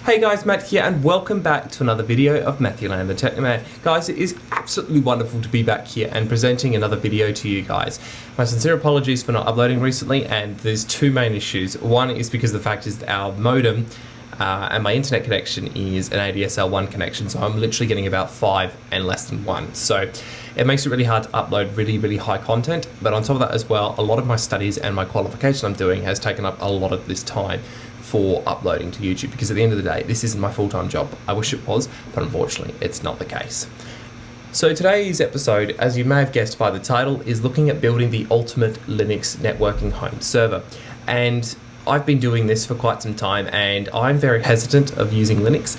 Hey guys, Matt here and welcome back to another video of Matthew Land the Technoman. Guys, it is absolutely wonderful to be back here and presenting another video to you guys. My sincere apologies for not uploading recently, and there's two main issues. One is because the fact is that our modem and my internet connection is an ADSL1 connection, so I'm literally getting about 5 and less than 1. So it makes it really hard to upload really high content, but on top of that as well, a lot of my studies and my qualification I'm doing has taken up a lot of this time for uploading to YouTube, because at the end of the day, this isn't my full-time job. I wish it was, but unfortunately, it's not the case. So today's episode, as you may have guessed by the title, is looking at building the ultimate Linux networking home server. And I've been doing this for quite some time, and I'm very hesitant of using Linux,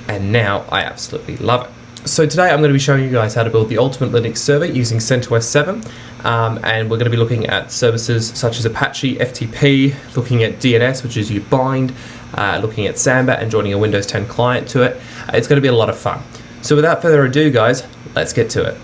and now I absolutely love it. So today I'm going to be showing you guys how to build the ultimate Linux server using CentOS 7, and we're going to be looking at services such as Apache, FTP, looking at DNS, which is you bind, looking at Samba and joining a Windows 10 client to it. It's going to be a lot of fun. So without further ado guys, let's get to it.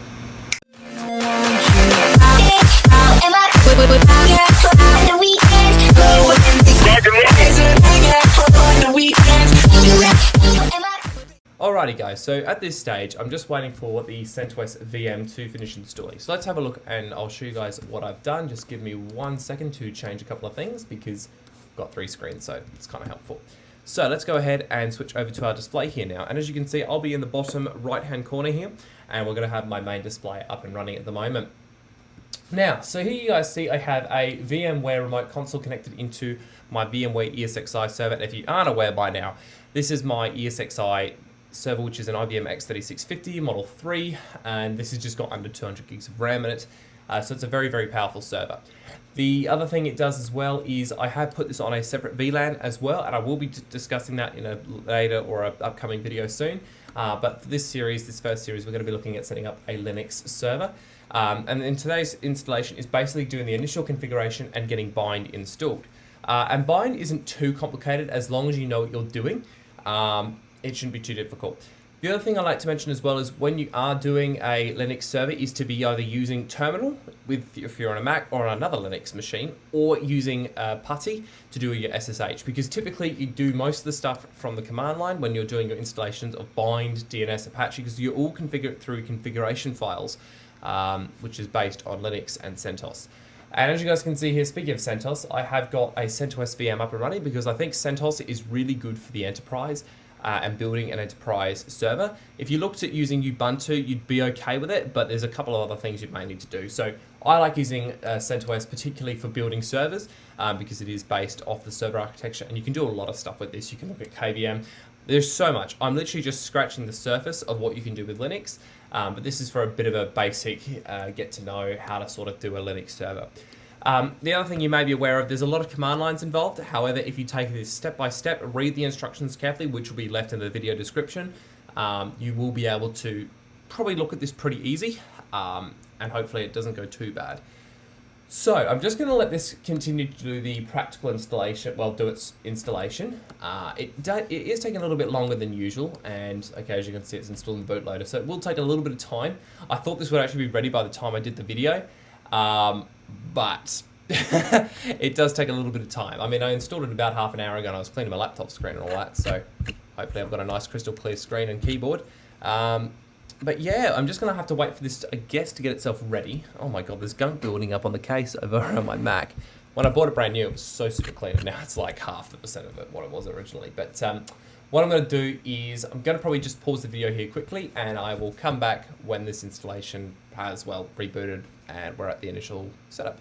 Alrighty guys, so at this stage, I'm just waiting for the CentOS VM to finish installing. So let's have a look and I'll show you guys what I've done. Just give me 1 second to change a couple of things because I've got 3 screens, so it's kind of helpful. So let's go ahead and switch over to our display here now. And as you can see, I'll be in the bottom right-hand corner here, and we're gonna have my main display up and running at the moment. Now, so here you guys see I have a VMware remote console connected into my VMware ESXi server. And if you aren't aware by now, this is my ESXi server, which is an IBM X3650 Model 3, and this has just got under 200 gigs of RAM in it, so it's a very powerful server. The other thing it does as well is I have put this on a separate VLAN as well, and I will be discussing that in a later or an upcoming video soon, but for this first series, we're going to be looking at setting up a Linux server, and in today's installation is basically doing the initial configuration and getting bind installed. And bind isn't too complicated as long as you know what you're doing. It shouldn't be too difficult. The other thing I like to mention as well is when you are doing a Linux server is to be either using terminal if you're on a Mac or on another Linux machine, or using PuTTY to do your SSH, because typically you do most of the stuff from the command line when you're doing your installations of bind, DNS, Apache, because you all configure it through configuration files, which is based on Linux and CentOS. And as you guys can see here, speaking of CentOS, I have got a CentOS VM up and running because I think CentOS is really good for the enterprise. And building an enterprise server. If you looked at using Ubuntu, you'd be okay with it, but there's a couple of other things you may need to do. So I like using CentOS particularly for building servers because it is based off the server architecture, and you can do a lot of stuff with this. You can look at KVM. There's so much. I'm literally just scratching the surface of what you can do with Linux, but this is for a bit of a basic get to know how to sort of do a Linux server. The other thing you may be aware of, there's a lot of command lines involved. However, if you take this step by step, read the instructions carefully, which will be left in the video description, you will be able to probably look at this pretty easy, and hopefully it doesn't go too bad. So I'm just going to let this continue to do the practical installation, do its installation. It is taking a little bit longer than usual, and okay, as you can see, it's installing the bootloader, so it will take a little bit of time. I thought this would actually be ready by the time I did the video, but it does take a little bit of time. I mean, I installed it about half an hour ago and I was cleaning my laptop screen and all that, so hopefully I've got a nice crystal clear screen and keyboard. But yeah, I'm just going to have to wait for this, I guess, to get itself ready. Oh my god, there's gunk building up on the case over on my Mac. When I bought it brand new, it was so super clean, and now it's like half the percent of it what it was originally. But what I'm going to do is I'm going to probably just pause the video here quickly, and I will come back when this installation has, rebooted and we're at the initial setup.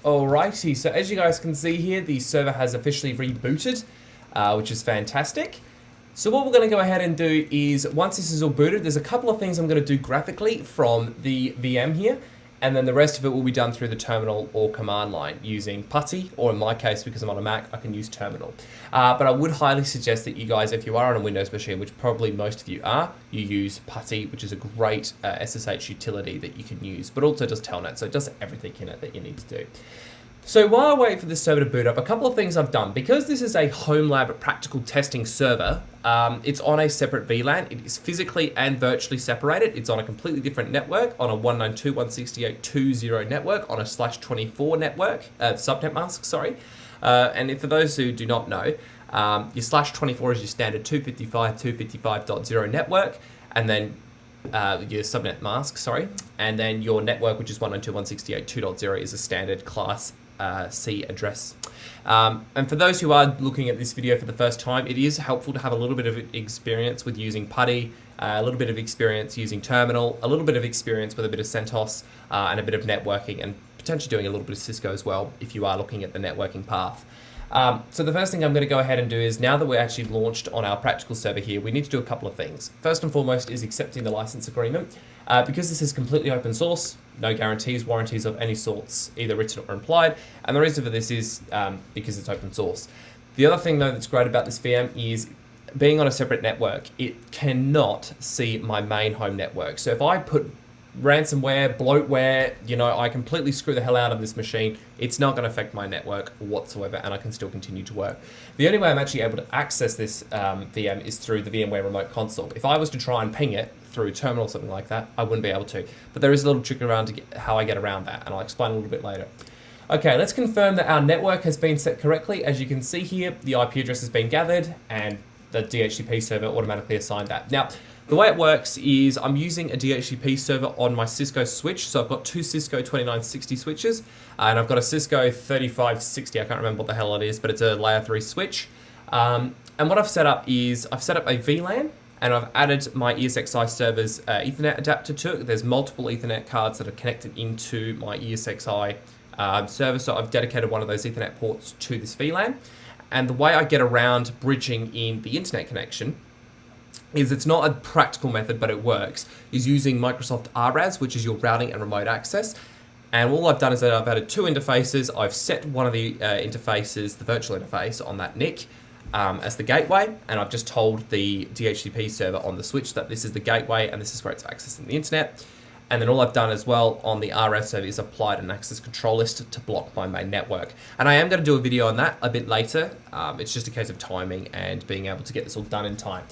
Alrighty, so as you guys can see here, the server has officially rebooted, which is fantastic. So what we're going to go ahead and do is, once this is all booted, there's a couple of things I'm going to do graphically from the VM here, and then the rest of it will be done through the terminal or command line using PuTTY, or in my case, because I'm on a Mac, I can use terminal. But I would highly suggest that you guys, if you are on a Windows machine, which probably most of you are, you use PuTTY, which is a great SSH utility that you can use, but also does telnet, so it does everything in it that you need to do. So while I wait for this server to boot up, a couple of things I've done. Because this is a HomeLab practical testing server, it's on a separate VLAN. It is physically and virtually separated. It's on a completely different network, on a 192.168.2.0 network, on a /24 network, subnet mask, sorry. And for those who do not know, Your /24 is your standard 255.255.0 network, and then your subnet mask, and then your network, which is 192.168.2.0, is a standard class C address. And for those who are looking at this video for the first time, it is helpful to have a little bit of experience with using PuTTY, a little bit of experience using Terminal, a little bit of experience with a bit of CentOS, and a bit of networking, and potentially doing a little bit of Cisco as well if you are looking at the networking path. So the first thing I'm going to go ahead and do is, now that we're actually launched on our practical server here, we need to do a couple of things. First and foremost is accepting the license agreement. Because this is completely open source, no guarantees, warranties of any sorts, either written or implied, and the reason for this is because it's open source. The other thing though that's great about this VM is being on a separate network, it cannot see my main home network. So if I put ransomware, bloatware, I completely screw the hell out of this machine, it's not going to affect my network whatsoever, and I can still continue to work. The only way I'm actually able to access this VM is through the VMware Remote Console. If I was to try and ping it through Terminal or something like that, I wouldn't be able to. But there is a little trick around to how I get around that, and I'll explain a little bit later. Okay, let's confirm that our network has been set correctly. As you can see here, the IP address has been gathered, and the DHCP server automatically assigned that. Now, the way it works is I'm using a DHCP server on my Cisco switch. So I've got two Cisco 2960 switches, and I've got a Cisco 3560. I can't remember what the hell it is, but it's a layer 3 switch. And what I've set up is I've set up a VLAN, and I've added my ESXi server's Ethernet adapter to it. There's multiple Ethernet cards that are connected into my ESXi server. So I've dedicated one of those Ethernet ports to this VLAN. And the way I get around bridging in the internet connection is, it's not a practical method, but it works, is using Microsoft RAS, which is your routing and remote access. And all I've done is that I've added two interfaces. I've set one of the interfaces, the virtual interface on that NIC, as the gateway, and I've just told the DHCP server on the switch that this is the gateway and this is where it's accessing the internet. And then all I've done as well on the RAS server is applied an access control list to block my main network. And I am going to do a video on that a bit later. It's just a case of timing and being able to get this all done in time.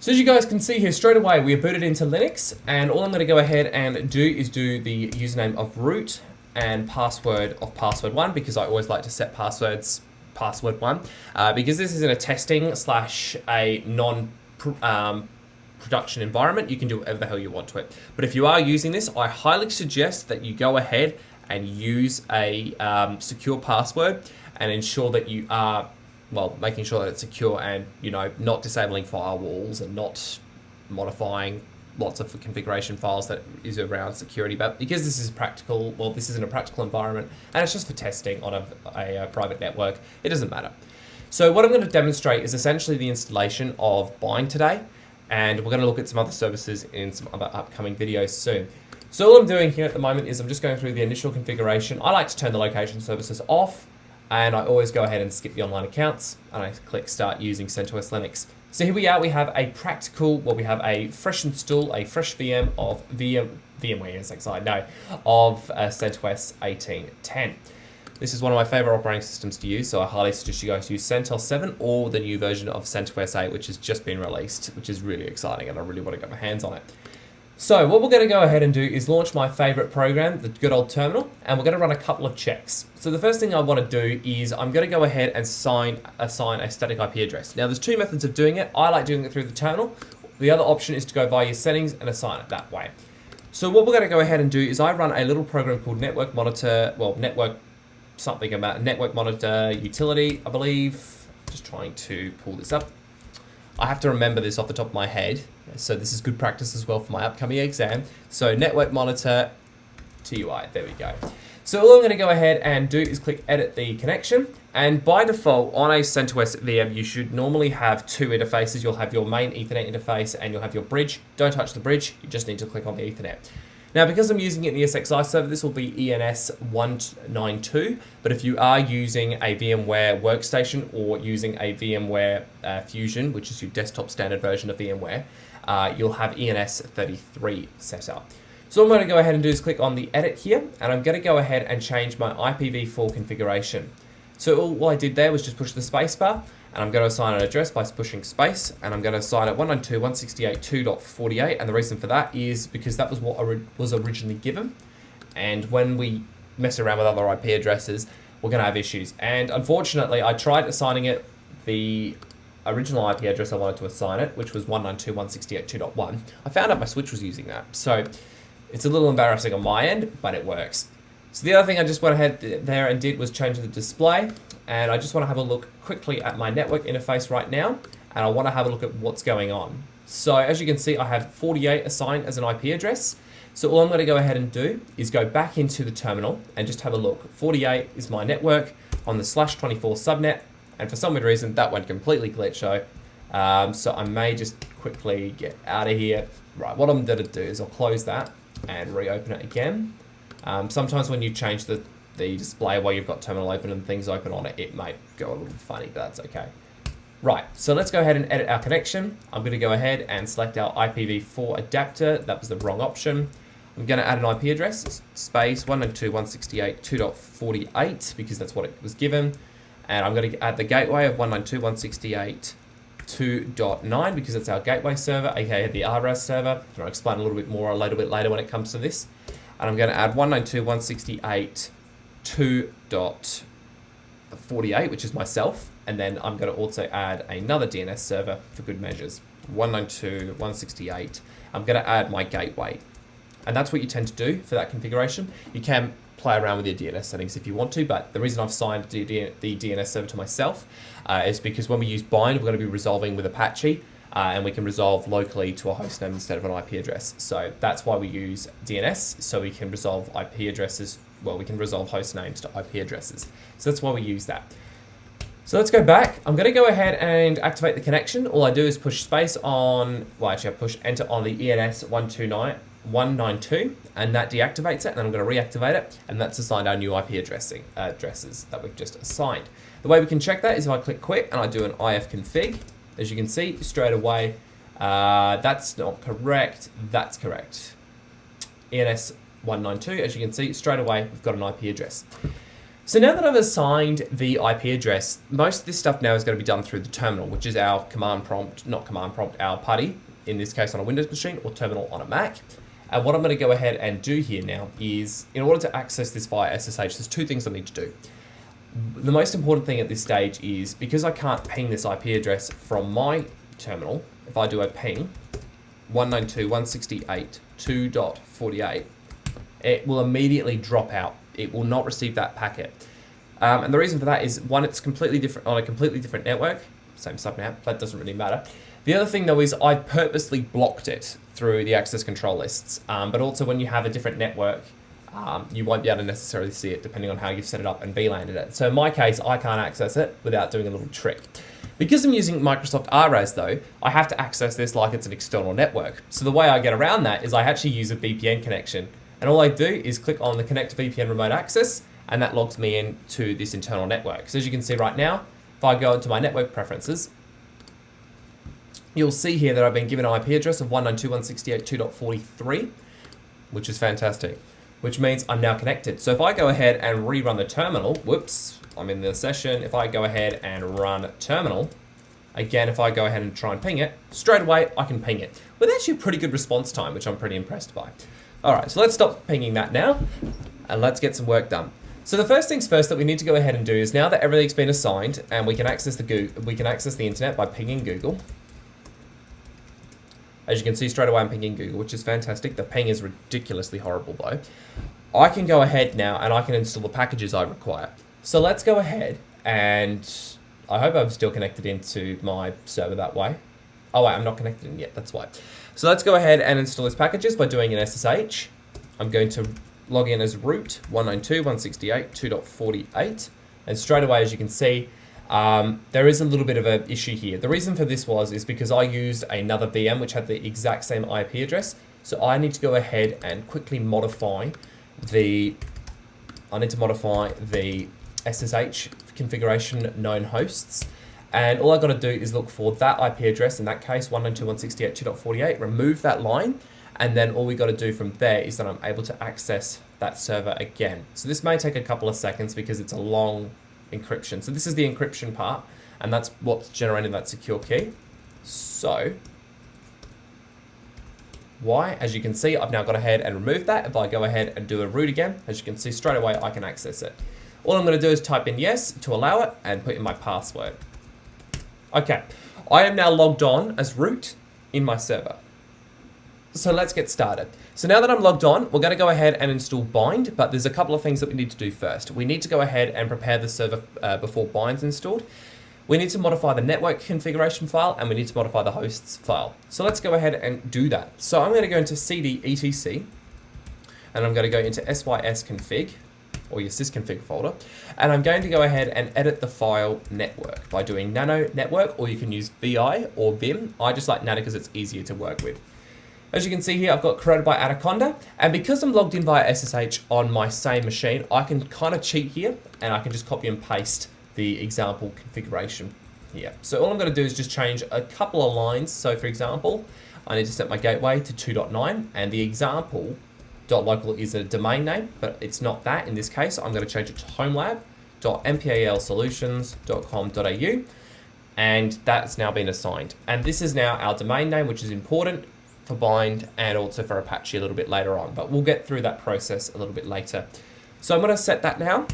So as you guys can see here, straight away we are booted into Linux, and all I'm going to go ahead and do is do the username of root and password of password1, because I always like to set passwords password1, because this is in a testing slash a non-production environment. You can do whatever the hell you want to it. But if you are using this, I highly suggest that you go ahead and use a secure password and ensure that you are, well, making sure that it's secure and, not disabling firewalls and not modifying lots of configuration files that is around security. But because this is practical, well, this isn't a practical environment, and it's just for testing on a private network, it doesn't matter. So what I'm going to demonstrate is essentially the installation of Bind today, and we're going to look at some other services in some other upcoming videos soon. So all I'm doing here at the moment is I'm just going through the initial configuration. I like to turn the location services off, and I always go ahead and skip the online accounts, and I click start using CentOS Linux. So here we are, we have a practical, well, we have a fresh install, a fresh VM of VMware ESXi, no, of CentOS 1810. This is one of my favorite operating systems to use, so I highly suggest you guys use CentOS 7 or the new version of CentOS 8, which has just been released, which is really exciting, and I really want to get my hands on it. So what we're going to go ahead and do is launch my favorite program, the good old Terminal, and we're going to run a couple of checks. So the first thing I want to do is I'm going to go ahead and assign a static IP address. Now there's two methods of doing it. I like doing it through the Terminal. The other option is to go via your settings and assign it that way. So what we're going to go ahead and do is I run a little program called Network Monitor, well, Network Monitor Utility, I believe. Just trying to pull this up. I have to remember this off the top of my head, so this is good practice as well for my upcoming exam. So Network Monitor TUI, there we go. So all I'm going to go ahead and do is click edit the connection, and by default on a CentOS VM you should normally have two interfaces. You'll have your main Ethernet interface and you'll have your bridge. Don't touch the bridge, you just need to click on the Ethernet. Now because I'm using it in the ESXi server, this will be ENS 192, but if you are using a VMware workstation or using a VMware Fusion, which is your desktop standard version of VMware, you'll have ENS 33 set up. So what I'm going to go ahead and do is click on the edit here, and I'm going to go ahead and change my IPv4 configuration. So all I did there was just push the space bar, and I'm going to assign an address by pushing space, and I'm going to assign it 192.168.2.48, and the reason for that is because that was what was originally given, and when we mess around with other IP addresses, we're going to have issues. And unfortunately, I tried assigning it the original IP address I wanted to assign it, which was 192.168.2.1, I found out my switch was using that. So it's a little embarrassing on my end, but it works. So the other thing I just went ahead there and did was change the display, and I just want to have a look quickly at my network interface right now, and I want to have a look at what's going on. So as you can see, I have 48 assigned as an IP address. So all I'm going to go ahead and do is go back into the terminal and just have a look. 48 is my network on the /24 subnet, and for some weird reason that went completely glitched. So I may just quickly get out of here. Right, what I'm going to do is I'll close that and reopen it again. Sometimes when you change the display while you've got terminal open and things open on it, it might go a little funny, but that's okay. Right, so let's go ahead and edit our connection. I'm going to go ahead and select our IPv4 adapter. That was the wrong option. I'm going to add an IP address, space 192.168.2.48, because that's what it was given. And I'm going to add the gateway of 192.168.2.9, because it's our gateway server, aka the RAS server. I'll explain a little bit more a little bit later when it comes to this. And I'm going to add 192.168.2.48, which is myself. And then I'm going to also add another DNS server for good measures. 192.168. I'm going to add my gateway. And that's what you tend to do for that configuration. You can play around with your DNS settings if you want to, but the reason I've signed the DNS server to myself is because when we use bind, we're going to be resolving with Apache, and we can resolve locally to a hostname instead of an IP address. So that's why we use DNS, so we can resolve IP addresses. Well, we can resolve host names to IP addresses. So that's why we use that. So let's go back. I'm going to go ahead and activate the connection. All I do is push space on, well, actually I push enter on the ENS 192, and that deactivates it, and then I'm going to reactivate it, and that's assigned our new IP addresses that we've just assigned. The way we can check that is if I click quit and I do an ifconfig. As you can see straight away, that's not correct, that's correct. ENS 192, as you can see straight away, we've got an IP address. So now that I've assigned the IP address, most of this stuff now is going to be done through the terminal, which is our command prompt, not command prompt, our PuTTY, in this case on a Windows machine, or terminal on a Mac. And what I'm going to go ahead and do here now is, in order to access this via SSH, there's two things I need to do. The most important thing at this stage is, because I can't ping this IP address from my terminal, if I do a ping 192.168.2.48, it will immediately drop out. It will not receive that packet. And the reason for that is, one, it's completely different on a completely different network, same subnet, that doesn't really matter. The other thing though is I purposely blocked it through the access control lists, but also when you have a different network, you won't be able to necessarily see it depending on how you've set it up and VLANed it. So in my case, I can't access it without doing a little trick. Because I'm using Microsoft RAS though, I have to access this like it's an external network. So the way I get around that is I actually use a VPN connection. And all I do is click on the Connect VPN Remote Access, and that logs me into this internal network. So as you can see right now, if I go into my network preferences, you'll see here that I've been given an IP address of 192.168.2.43, which is fantastic, which means I'm now connected. So if I go ahead and rerun the terminal, whoops, I'm in the session. If I go ahead and run terminal, again, if I go ahead and try and ping it, straight away I can ping it with actually a pretty good response time, which I'm pretty impressed by. All right, so let's stop pinging that now, and let's get some work done. So the first things first that we need to go ahead and do is, now that everything's been assigned and we can access the internet by pinging Google. As you can see straight away, I'm pinging Google, which is fantastic. The ping is ridiculously horrible though. I can go ahead now and I can install the packages I require. So let's go ahead, and I hope I'm still connected into my server that way. Oh wait, I'm not connected in yet, that's why. So let's go ahead and install these packages by doing an SSH. I'm going to log in as root 192.168.2.48, and straight away, as you can see, there is a little bit of an issue here. The reason for this is because I used another VM which had the exact same IP address, so I need to go ahead and quickly modify the SSH configuration known hosts. And all I've got to do is look for that IP address, in that case 192.168.2.48, remove that line, and then all we got to do from there is that I'm able to access that server again. So this may take a couple of seconds because it's a long encryption. So this is the encryption part, and that's what's generating that secure key. So as you can see, I've now gone ahead and removed that. If I go ahead and do a root again, as you can see straight away, I can access it. All I'm going to do is type in yes to allow it and put in my password. Okay, I am now logged on as root in my server. So let's get started. So now that I'm logged on, we're going to go ahead and install bind, but there's a couple of things that we need to do first. We need to go ahead and prepare the server before bind's installed. We need to modify the network configuration file, and we need to modify the hosts file. So let's go ahead and do that. So I'm going to go into cd etc, and I'm going to go into sysconfig, or your sysconfig folder, and I'm going to go ahead and edit the file network by doing nano network, or you can use vi or vim. I just like nano because it's easier to work with. As you can see here, I've got created by Anaconda, and because I'm logged in via SSH on my same machine, I can kind of cheat here, and I can just copy and paste the example configuration here. So all I'm going to do is just change a couple of lines. So for example, I need to set my gateway to 2.9, and the example .local is a domain name, but it's not that in this case. I'm going to change it to homelab.mpalsolutions.com.au, and that's now been assigned. And this is now our domain name, which is important for bind and also for Apache a little bit later on, but we'll get through that process a little bit later. So I'm going to set that now.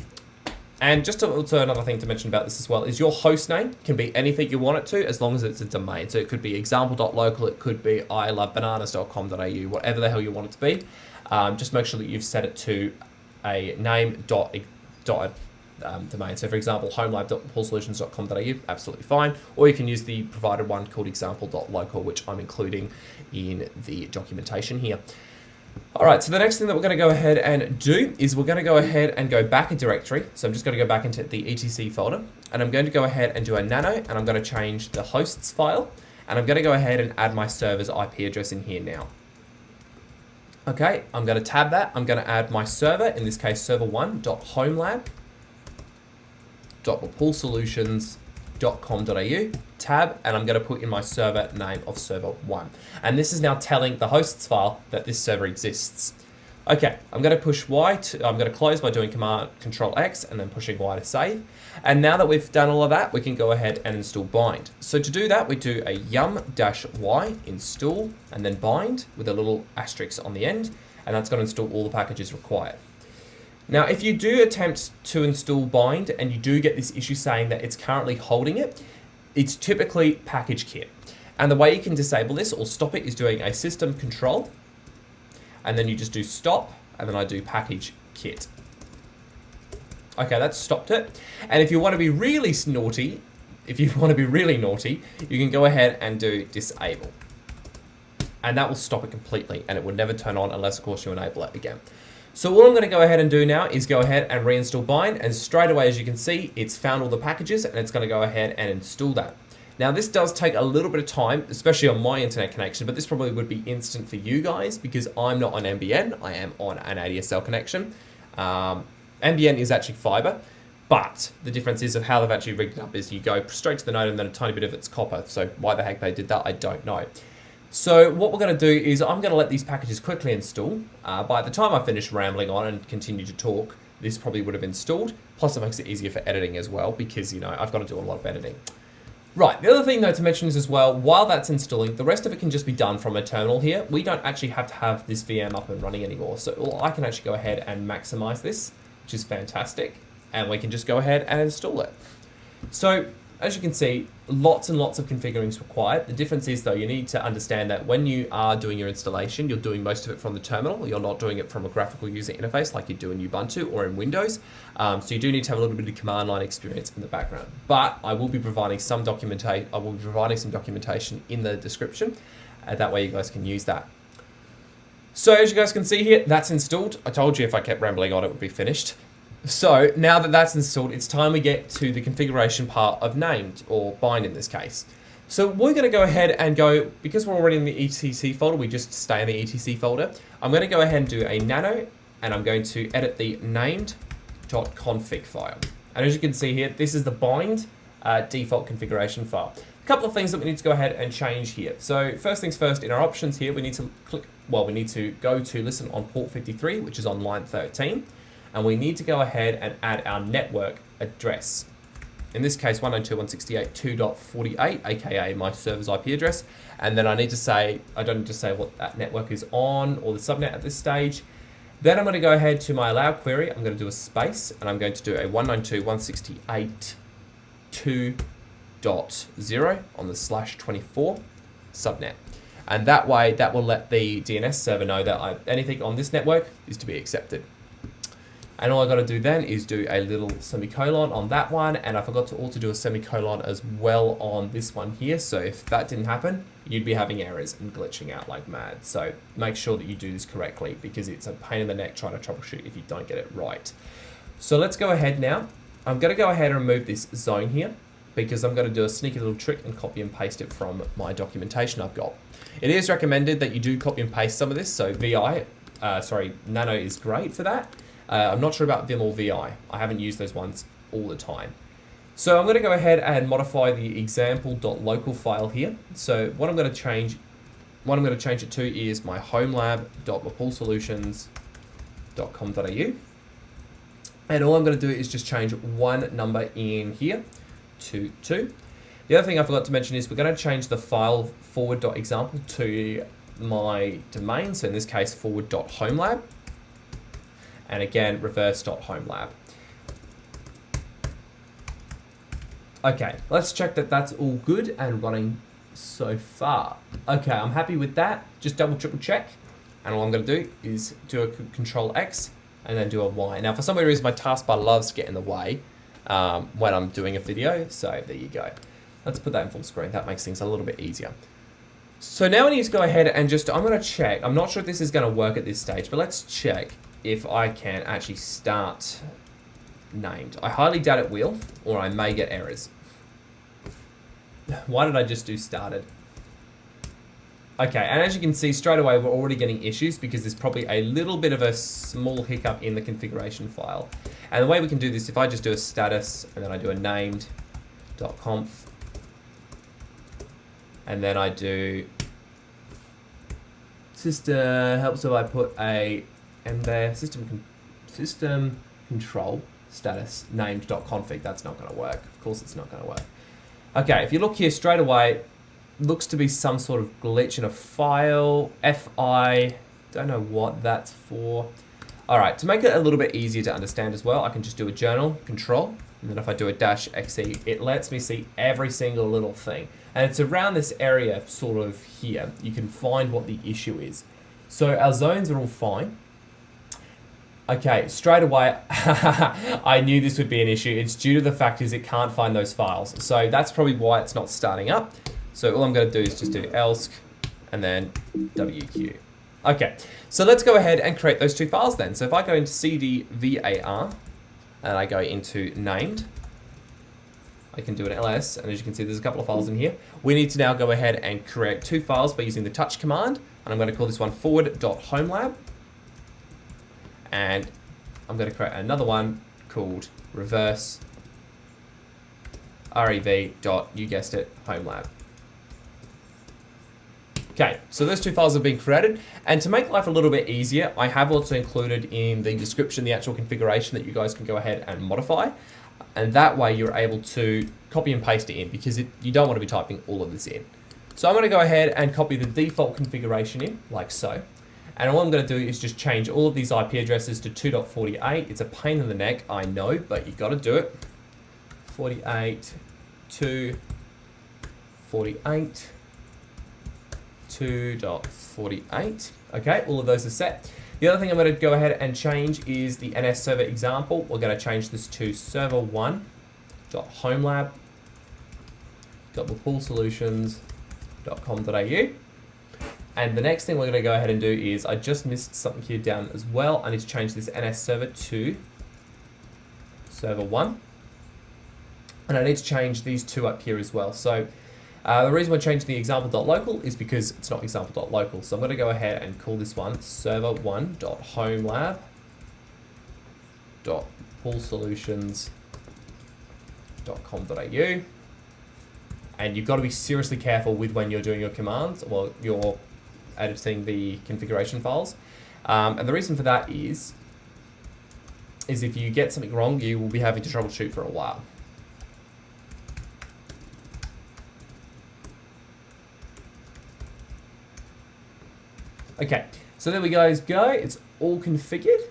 And just also another thing to mention about this as well is your host name can be anything you want it to, as long as it's a domain. So it could be example.local, it could be ilovebananas.com.au, whatever the hell you want it to be. Just make sure that you've set it to a name domain. So for example, homelab.poolsolutions.com.au, absolutely fine. Or you can use the provided one called example.local, which I'm including in the documentation here. All right, so the next thing that we're going to go ahead and do is we're going to go ahead and go back a directory. So I'm just going to go back into the etc folder, and I'm going to go ahead and do a nano, and I'm going to change the hosts file, and I'm going to go ahead and add my server's IP address in here now. Okay, I'm going to tab that. I'm going to add my server, in this case server1.homelab.poolsolutions.com.au, tab, and I'm going to put in my server name of server1. And this is now telling the hosts file that this server exists. Okay, I'm going to push Y to, I'm going to close by doing Command Control X and then pushing Y to save. And now that we've done all of that, we can go ahead and install bind. So to do that, we do a yum-y install and then bind with a little asterisk on the end, and that's going to install all the packages required. Now, if you do attempt to install bind and you do get this issue saying that it's currently holding it, it's typically package kit. And the way you can disable this or stop it is doing a system control, and then you just do stop, and then I do package kit. Okay, that's stopped it. And if you want to be really naughty, you can go ahead and do disable. And that will stop it completely, and it will never turn on unless, of course, you enable it again. So what I'm going to go ahead and do now is go ahead and reinstall bind, and straight away, as you can see, it's found all the packages, and it's going to go ahead and install that. Now, this does take a little bit of time, especially on my internet connection, but this probably would be instant for you guys because I'm not on NBN, I am on an ADSL connection. NBN is actually fiber, but the difference is of how they've actually rigged it up is you go straight to the node and then a tiny bit of it's copper. So why the heck they did that, I don't know. So what we're going to do is I'm going to let these packages quickly install. By the time I finish rambling on and continue to talk, this probably would have installed. Plus it makes it easier for editing as well because, you know, I've got to do a lot of editing. Right, the other thing though to mention is as well, while that's installing, the rest of it can just be done from a terminal here. We don't actually have to have this VM up and running anymore. So I can actually go ahead and maximize this, which is fantastic. And we can just go ahead and install it. So as you can see, lots and lots of configurings required. The difference is though, you need to understand that when you are doing your installation, you're doing most of it from the terminal. You're not doing it from a graphical user interface like you do in Ubuntu or in Windows. So you do need to have a little bit of command line experience in the background. But I will be providing some documentation. I will be providing some documentation in the description. That way you guys can use that. So as you guys can see here, that's installed. I told you if I kept rambling on, it would be finished. So now that that's installed, it's time we get to the configuration part of named, or bind in this case. So we're going to go ahead and go, because we're already in the etc folder, we just stay in the etc folder. I'm going to go ahead and do a nano, and I'm going to edit the named.config file. And as you can see here, this is the bind default configuration file. A couple of things that we need to go ahead and change here. So first things first, in our options here, we need to we need to go to listen on port 53, which is on line 13. And we need to go ahead and add our network address. In this case, 192.168.2.48, aka my server's IP address. And then I don't need to say what that network is on or the subnet at this stage. Then I'm going to go ahead to my allow query. I'm going to do a space, and I'm going to do a 192.168.2. 1.0 on the /24 subnet. And that way, that will let the DNS server know that anything on this network is to be accepted. And all I got to do then is do a little semicolon on that one. And I forgot to also do a semicolon as well on this one here. So if that didn't happen, you'd be having errors and glitching out like mad. So make sure that you do this correctly, because it's a pain in the neck trying to troubleshoot if you don't get it right. So let's go ahead now. I'm going to go ahead and remove this zone here, because I'm going to do a sneaky little trick and copy and paste it from my documentation I've got. It is recommended that you do copy and paste some of this. So Nano is great for that. I'm not sure about Vim or VI. I haven't used those ones all the time. So I'm going to go ahead and modify the example.local file here. So what I'm going to change it to is my homelab.mapulsolutions.com.au. And all I'm going to do is just change one number in here to 2. The other thing I forgot to mention is we're going to change the file forward.example to my domain. So in this case, forward.homelab. And again, reverse.homelab. Okay, let's check that that's all good and running so far. Okay, I'm happy with that. Just triple check. And all I'm going to do is do a Control X and then do a Y. Now, for some reason, my taskbar loves to get in the way when I'm doing a video. So there you go. Let's put that in full screen. That makes things a little bit easier. So now I need to go ahead and I'm going to check. I'm not sure if this is going to work at this stage, but let's check if I can actually start named. I highly doubt it will, or I may get errors. Why did I just do started? Okay, and as you can see straight away, we're already getting issues because there's probably a little bit of a small hiccup in the configuration file. And the way we can do this, if I just do a status and then I do a named.conf, and then I do system help, so I put a and there system control status named.config. That's not going to work. Of course it's not going to work. Okay, if you look here straight away, looks to be some sort of glitch in a file. FI, don't know what that's for. All right, to make it a little bit easier to understand as well, I can just do a journal control, and then if I do a -xe, it lets me see every single little thing. And it's around this area sort of here. You can find what the issue is. So our zones are all fine. Okay, straight away, I knew this would be an issue. It's due to the fact is it can't find those files. So that's probably why it's not starting up. So all I'm going to do is just do else and then WQ. Okay, so let's go ahead and create those two files then. So if I go into CD-VAR and I go into named, I can do an ls, and as you can see, there's a couple of files in here. We need to now go ahead and create two files by using the touch command, and I'm going to call this one forward.homelab, and I'm going to create another one called reverse you guessed it, homelab. Okay, so those two files have been created, and to make life a little bit easier, I have also included in the description the actual configuration that you guys can go ahead and modify, and that way you're able to copy and paste it in, because you don't want to be typing all of this in. So I'm going to go ahead and copy the default configuration in, like so, and all I'm going to do is just change all of these IP addresses to 2.48. It's a pain in the neck, I know, but you got to do it. 48 to 48. 2.48. Okay, all of those are set. The other thing I'm going to go ahead and change is the NS server example. We're going to change this to server1.homelab.mapulsolutions.com.au. And the next thing we're going to go ahead and do is, I just missed something here down as well. I need to change this NS server to server1. And I need to change these two up here as well. So the reason we're changing the example.local is because it's not example.local. So I'm going to go ahead and call this one server1.homelab.poolsolutions.com.au. And you've got to be seriously careful with when you're doing your commands or you're editing the configuration files. And the reason for that is if you get something wrong, you will be having to troubleshoot for a while. Okay, so there we guys go. It's all configured.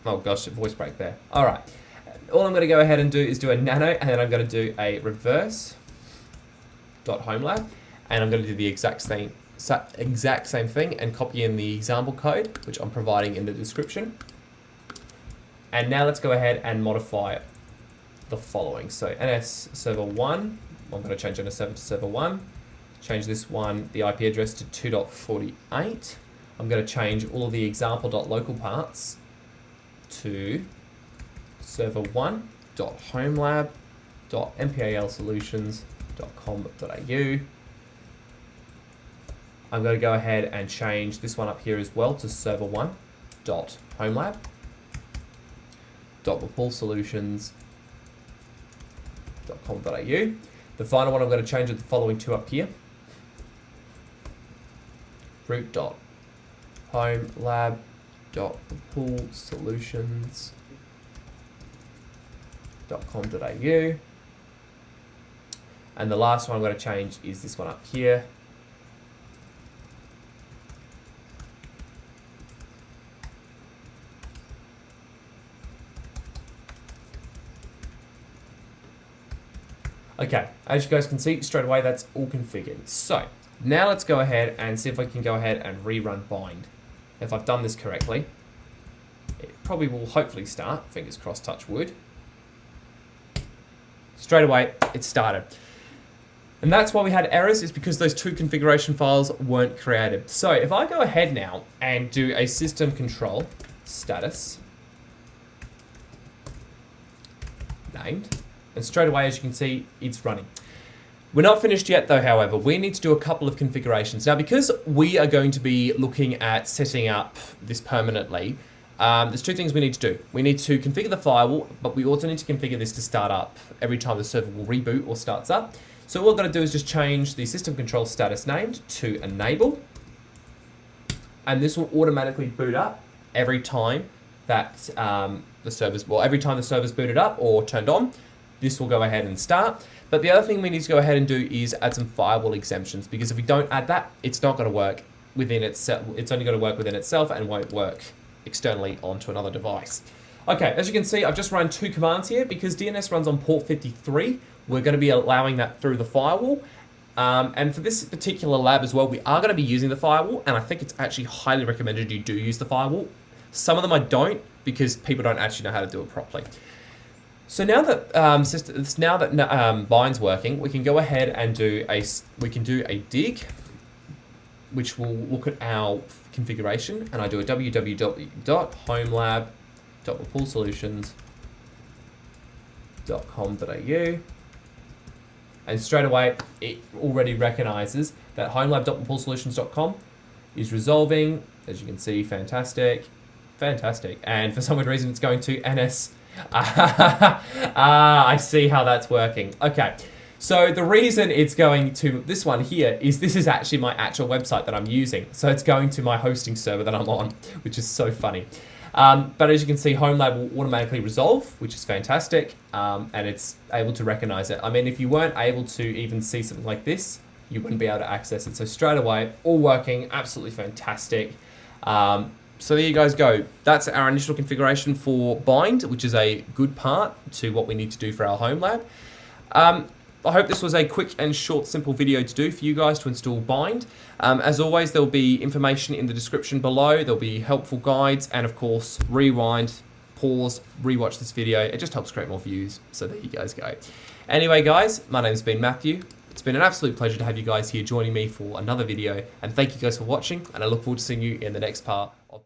Oh gosh, voice break there. All right. All I'm going to go ahead and do is do a nano, and then I'm going to do a reverse .homelab, and I'm going to do the exact same thing and copy in the example code, which I'm providing in the description. And now let's go ahead and modify the following. So NS server 1, I'm going to change NS server to server 1, change this one, the IP address to 2.48. I'm going to change all of the example.local parts to server1.homelab.mpalsolutions.com.au. I'm going to go ahead and change this one up here as well to server1.homelab.rapulsolutions.com.au. The final one I'm going to change are the following two up here. root.homelab.rapulsolutions.com.au. And the last one I'm going to change is this one up here. Okay, as you guys can see, straight away that's all configured. So, now let's go ahead and see if I can go ahead and rerun bind. If I've done this correctly, it probably will hopefully start, fingers crossed, touch wood. Straight away, it started. And that's why we had errors, is because those two configuration files weren't created. So if I go ahead now and do a system control status named, and straight away, as you can see, it's running. We're not finished yet though, however. We need to do a couple of configurations. Now, because we are going to be looking at setting up this permanently, there's two things we need to do. We need to configure the firewall, but we also need to configure this to start up every time the server will reboot or starts up. So what we're going to do is just change the system control status named to enable. And this will automatically boot up every time that every time the server's booted up or turned on. This will go ahead and start. But the other thing we need to go ahead and do is add some firewall exemptions, because if we don't add that, it's not going to work within itself. It's only going to work within itself and won't work externally onto another device. Okay, as you can see, I've just run two commands here. Because DNS runs on port 53, we're going to be allowing that through the firewall. And for this particular lab as well, we are going to be using the firewall, and I think it's actually highly recommended you do use the firewall. Some of them I don't, because people don't actually know how to do it properly. So now that bind's working, we can go ahead and do a dig, which will look at our configuration, and I do a www.homelab.rapulsolutions.com.au, and straight away it already recognizes that homelab.rapulsolutions.com is resolving. As you can see, fantastic, and for some weird reason it's going to NS. I see how that's working. Okay, so the reason it's going to this one here is this is actually my actual website that I'm using. So it's going to my hosting server that I'm on, which is so funny. But as you can see, HomeLab will automatically resolve, which is fantastic, and it's able to recognize it. I mean, if you weren't able to even see something like this, you wouldn't be able to access it. So straight away, all working, absolutely fantastic. So there you guys go. That's our initial configuration for bind, which is a good part to what we need to do for our home lab. I hope this was a quick and short, simple video to do for you guys to install bind. As always, there'll be information in the description below. There'll be helpful guides, and of course, rewind, pause, rewatch this video. It just helps create more views. So there you guys go. Anyway, guys, my name's been Matthew. It's been an absolute pleasure to have you guys here joining me for another video, and thank you guys for watching, and I look forward to seeing you in the next part of